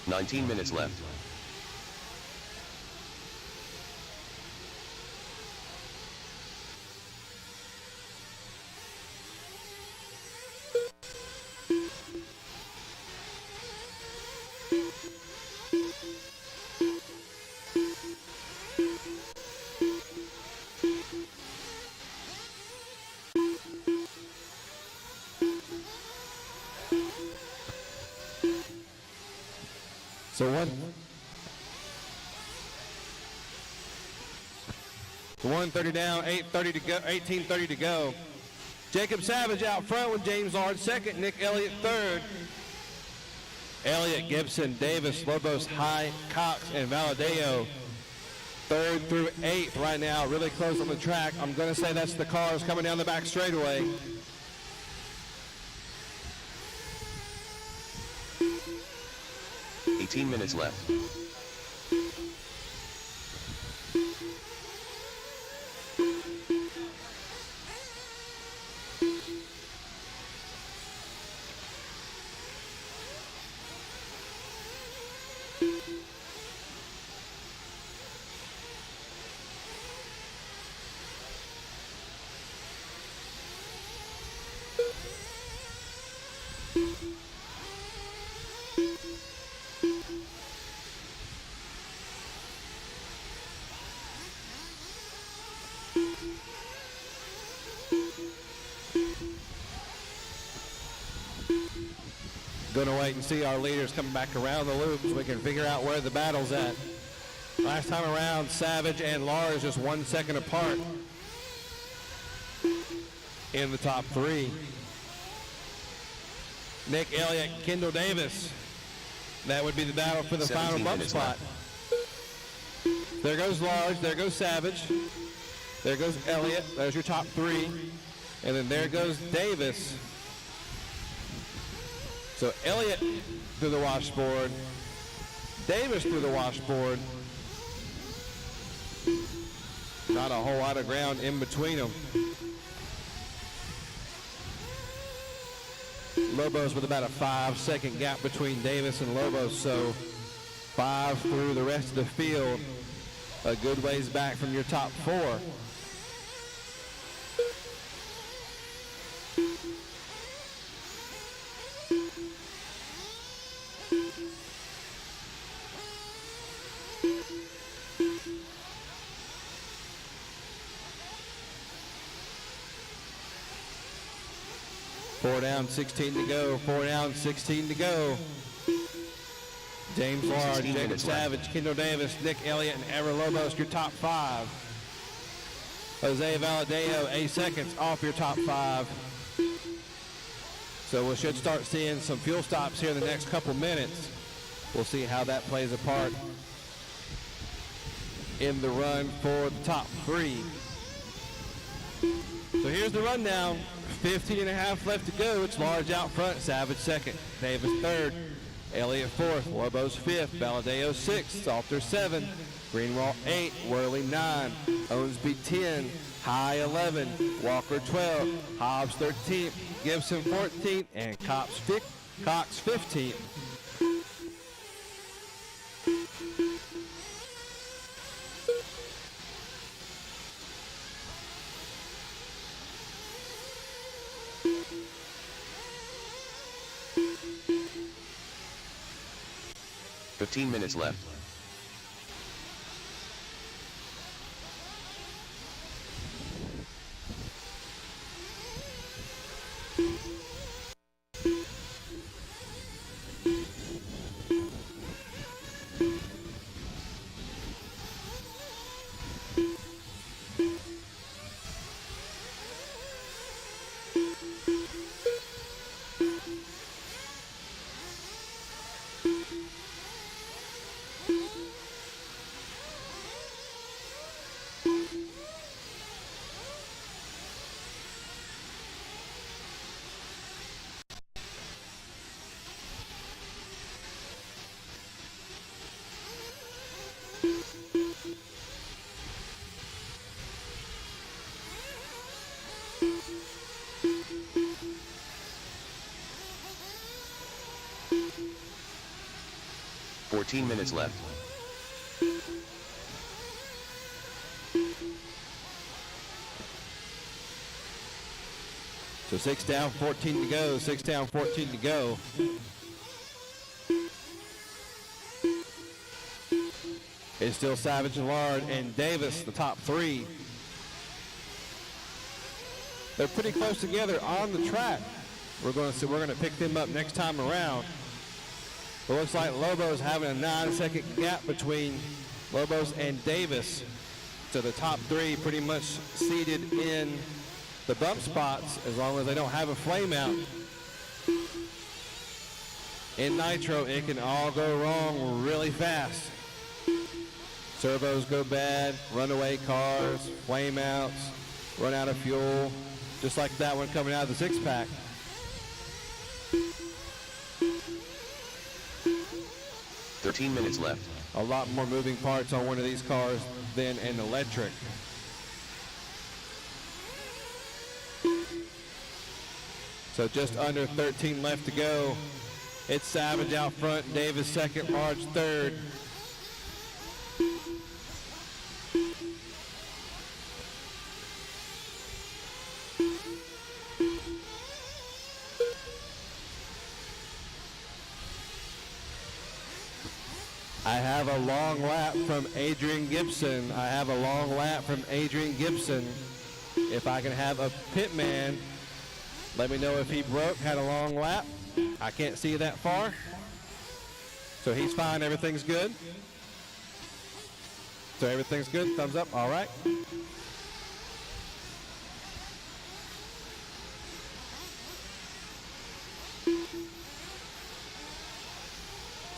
19 minutes left. So 1:30 down, 8:30 to go, 18:30 to go. Jacob Savage out front with James Lard second, Nick Elliott third. Elliott, Gibson, Davis, Lobos, High, Cox, and Valadao third through eighth right now, really close on the track. I'm going to say that's the cars coming down the back straightaway. $18 minutes left. Going to wait and see our leaders coming back around the loop so we can figure out where the battle's at. Last time around, Savage and Lars just 1 second apart in the top three. Nick Elliott, Kendell Davis. That would be the battle for the final bump spot. There goes Lars, there goes Savage, there goes Elliott, there's your top three, and then there goes Davis. So Elliott through the washboard, Davis through the washboard. Not a whole lot of ground in between them. Lobos with about a 5-second gap between Davis and Lobos, so 5 through the rest of the field, a good ways back from your top four. Four down, 16 to go. 4 down, 16 to go. James Lard, Jacob Savage, Kendell Davis, Nick Elliott, and Ever Lobos, your top five. Jose Valadao, 8 seconds off your top five. So we should start seeing some fuel stops here in the next couple minutes. We'll see how that plays a part in the run for the top three. So here's the rundown. 15 and a half left to go. It's Large out front, Savage second, Davis third, Elliott fourth, Lobos fifth, Valadao sixth, Salter 7, Greenwalt 8, Worley 9, Owensby 10, High 11, Walker 12, Hobbs 13th, Gibson 14th, and Cox 15th. $15 minutes left. 14 minutes left. So 6 down, 14 to go. 6 down, 14 to go. It's still Savage, Lard, and Davis, the top three. They're pretty close together on the track. We're going to pick them up next time around. It looks like Lobos having a 9-second gap between Lobos and Davis. So the top three pretty much seated in the bump spots as long as they don't have a flame out. In Nitro, it can all go wrong really fast. Servos go bad, runaway cars, flame outs, run out of fuel, just like that one coming out of the six-pack. "13 minutes left." A lot more moving parts on one of these cars than an electric. So just under 13 left to go. It's Savage out front, Davis second, Large third. I have a long lap from Adrian Gibson. If I can have a pit man, let me know if he had a long lap. I can't see that far. So he's fine, everything's good. So everything's good, thumbs up, all right.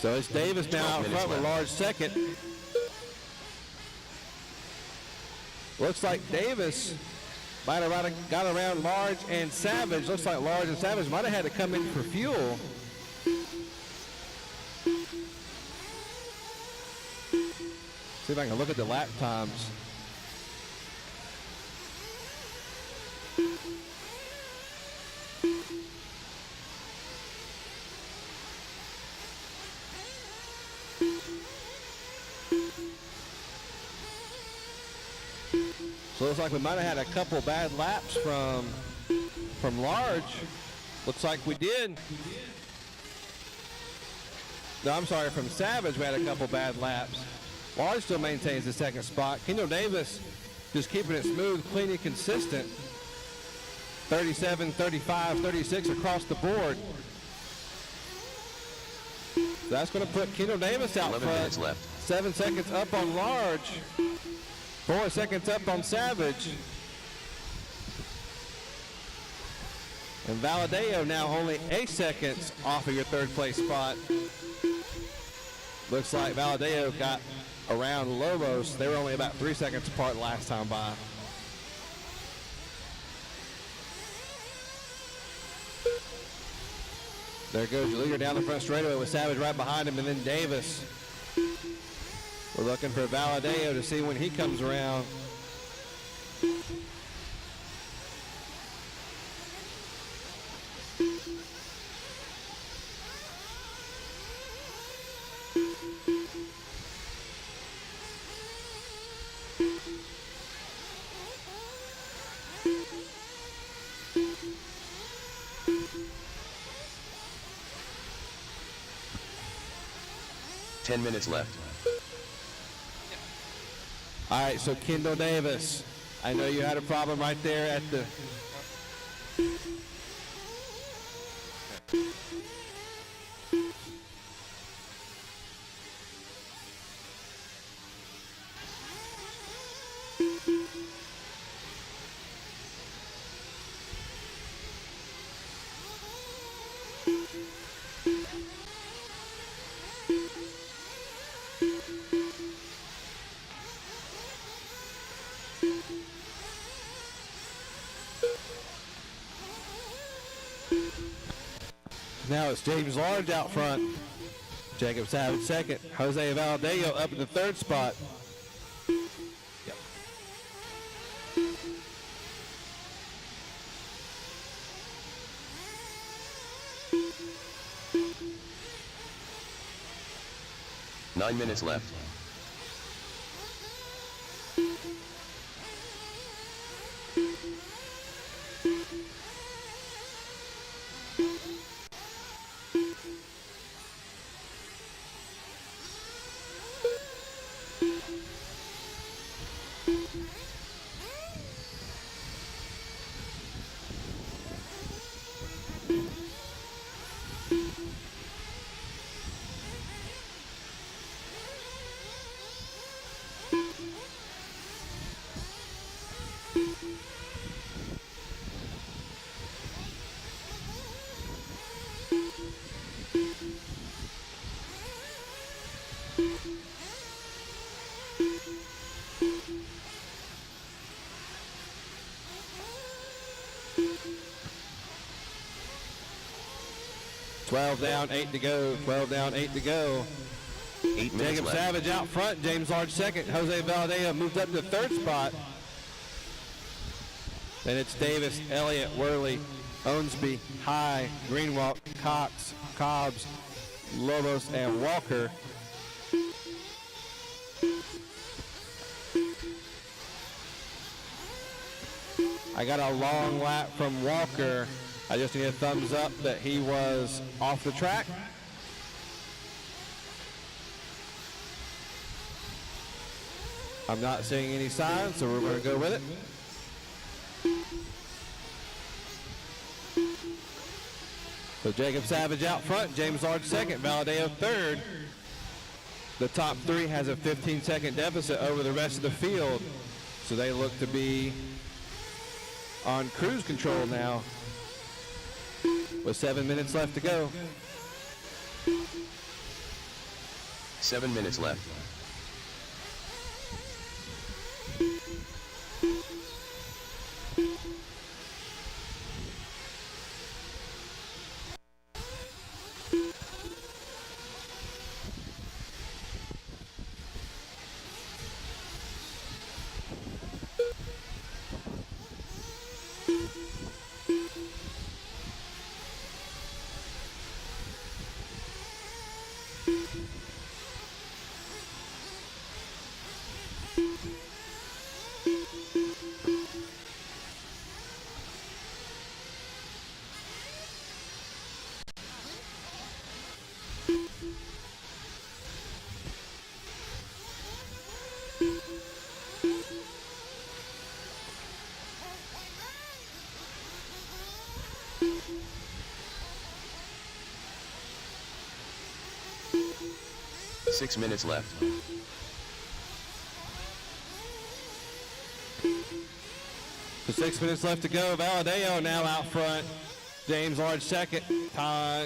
So it's Davis now out front with Large second. Looks like Davis might have got around Large and Savage. Looks like Large and Savage might have had to come in for fuel. See if I can look at the lap times. So it looks like we might have had a couple bad laps from Large. Looks like we did. No, I'm sorry, from Savage we had a couple bad laps. Large still maintains the second spot. Kendell Davis just keeping it smooth, clean, and consistent. 37, 35, 36 across the board. So that's going to put Kendell Davis out 11 front. minutes left. 7 seconds up on Large. 4 seconds up on Savage. And Valadao now only 8 seconds off of your third place spot. Looks like Valadao got around Lobos. They were only about 3 seconds apart last time by. There goes your leader down the front straightaway with Savage right behind him, and then Davis. We're looking for Valadao to see when he comes around. Ten minutes left. All right, so Kendell Davis, I know you had a problem right there at the... Now it's James Large out front. Jacob Savage second. Jose Valadao up in the third spot. Yep. 9 minutes left. 12 down, 8 to go. 12 down, 8 to go. 8 minutes Jacob left. Savage out front. James Large second. Jose Valadao moved up to third spot. Then it's Davis, Elliott, Worley, Owensby, High, Greenwalt, Cox, Hobbs, Lobos, and Walker. I got a long lap from Walker. I just need a thumbs up that he was off the track. I'm not seeing any signs, so we're going to go with it. So Jacob Savage out front, James Large second, Valadao third. The top three has a 15-second deficit over the rest of the field, so they look to be on cruise control now with 7 minutes left to go. 7 minutes left. Six minutes left. So 6 minutes left to go. Valadao now out front. James Large second.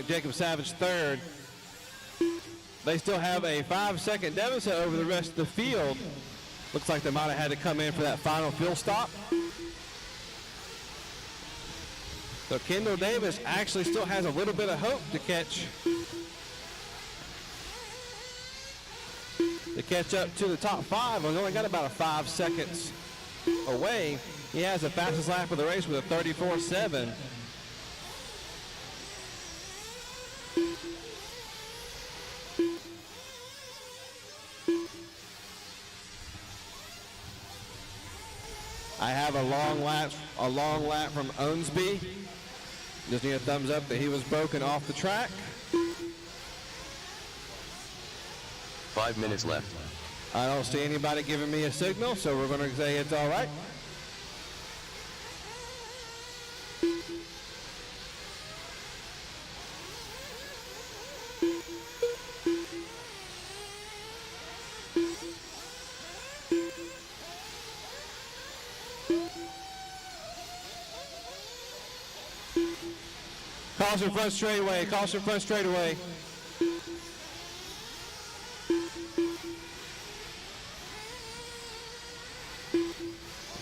Jacob Savage third. They still have a 5-second deficit over the rest of the field. Looks like they might have had to come in for that final fuel stop. So Kendell Davis actually still has a little bit of hope to catch up to the top five. He's only got about 5 seconds away. He has the fastest lap of the race with a 34.7. I have a long lap from Owensby. Just need a thumbs up that he was broken off the track. 5 minutes left. I don't see anybody giving me a signal, so we're going to say it's all right. Caution front straightaway, caution front straightaway.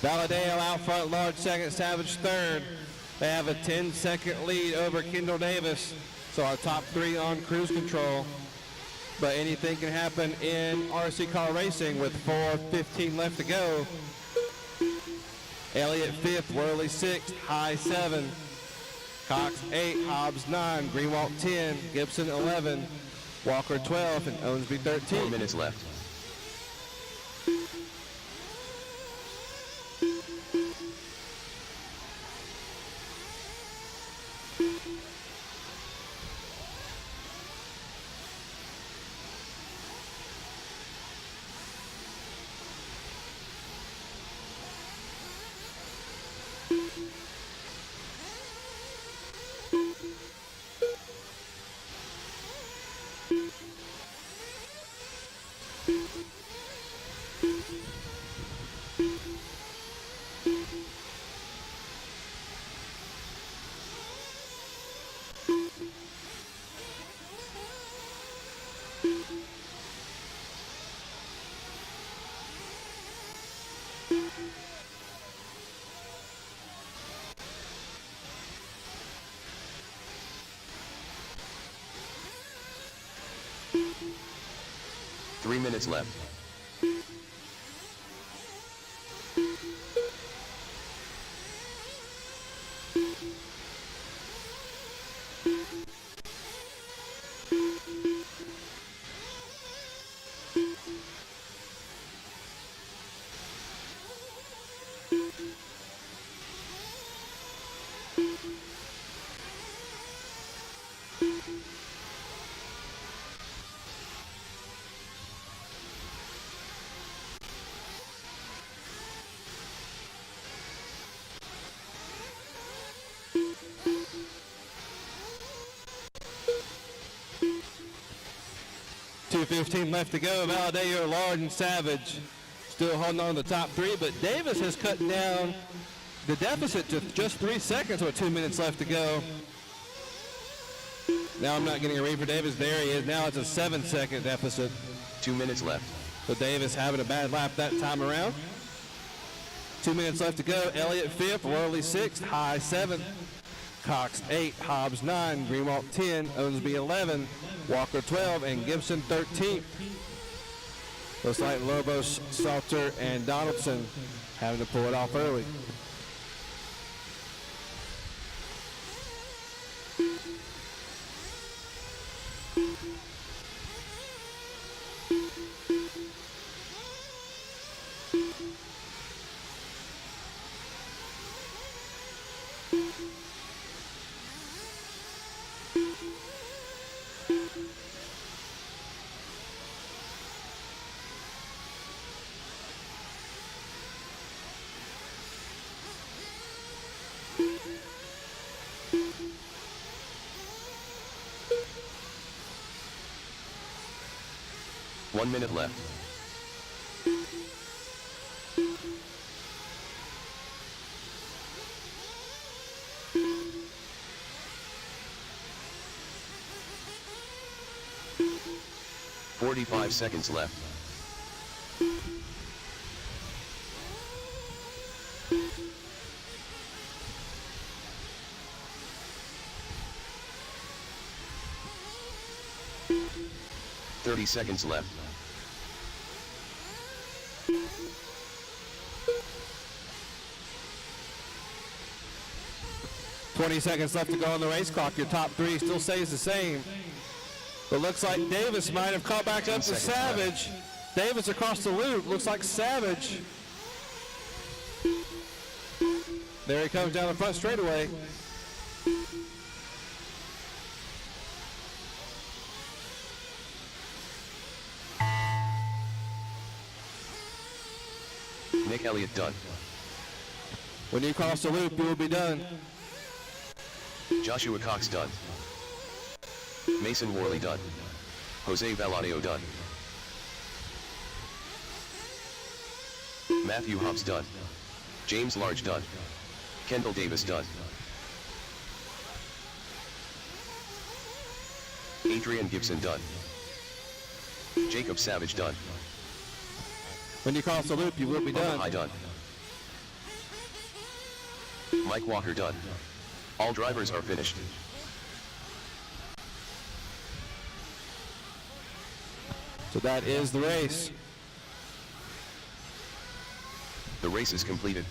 Valadao out front, Large second, Savage third. They have a 10-second lead over Kendell Davis. So our top three on cruise control. But anything can happen in RC car racing with 4:15 left to go. Elliott 5th, Worley 6th, High 7, Cox 8, Hobbs 9, Greenwalt 10, Gibson 11, Walker 12, and Owensby 13. 4 minutes left. Three minutes left. .215 left to go. Valadao, Large, and Savage still holding on to the top three, but Davis has cut down the deficit to just 3 seconds with 2 minutes left to go. Now I'm not getting a read for Davis. There he is. Now it's a 7-second deficit. 2 minutes left. So Davis having a bad lap that time around. 2 minutes left to go. Elliott 5th, Worley 6th, High 7th, Cox 8, Hobbs 9, Greenwalt 10, Owensby 11, Walker 12, and Gibson 13th. Looks like Lobos, Salter, and Donaldson having to pull it off early. One minute left. .45 seconds left. .30 seconds left. 20 seconds left to go on the race clock. Your top three still stays the same. But looks like Davis might have caught back up to Savage. Davis across the loop. Looks like Savage. There he comes down the front straightaway. Nick Elliott done. When you cross the loop, you will be done. Joshua Cox done. Mason Worley done. Jose Valadao done. Matthew Hobbs done. James Large done. Kendell Davis done. Adrian Gibson done. Jacob Savage done. When you cross the loop, you will be done. Bubba High done. Mike Walker done. All drivers are finished. So that is the race. The race is completed.